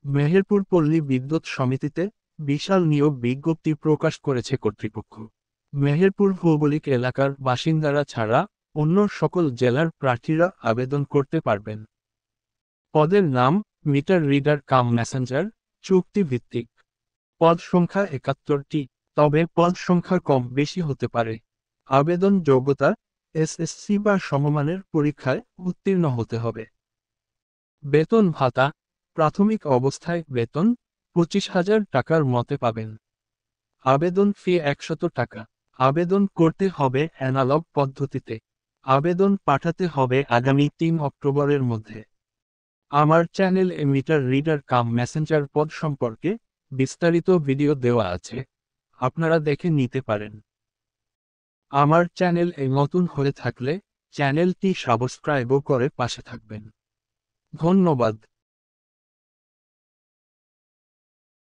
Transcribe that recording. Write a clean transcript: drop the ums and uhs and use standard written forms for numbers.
মেহেরপুর পল্লী বিদ্যুৎ সমিতিতে বিশাল নিয়োগ বিজ্ঞপ্তি প্রকাশ করেছে কর্তৃপক্ষ। মেহেরপুর ভৌগোলিক এলাকার বাসিন্দারা ছাড়া অন্য সকল জেলার প্রার্থীরা আবেদন করতে পারবেন। পদের নাম মিটার রিডার কাম মেসেঞ্জার, চুক্তিভিত্তিক। পদ সংখ্যা ৭১টি, তবে পদ সংখ্যা কম বেশি হতে পারে। আবেদন যোগ্যতা এসএসসি বা সমমানের পরীক্ষায় উত্তীর্ণ হতে হবে। বেতন ভাতা প্রাথমিক অবস্থায় বেতন ২৫,০০০ টাকার মতে পাবেন। আবেদন ফি ১০০ টাকা। আবেদন করতে হবে অ্যানালগ পদ্ধতিতে। আবেদন পাঠাতে হবে আগামী ৩ অক্টোবরের মধ্যে। আমার চ্যানেলে মিটার রিডার কাম মেসেঞ্জার পদ সম্পর্কে বিস্তারিত ভিডিও দেওয়া আছে, আপনারা দেখে নিতে পারেন। আমার চ্যানেলে নতুন হয়ে থাকলে চ্যানেলটি সাবস্ক্রাইবও করে পাশে থাকবেন। ধন্যবাদ।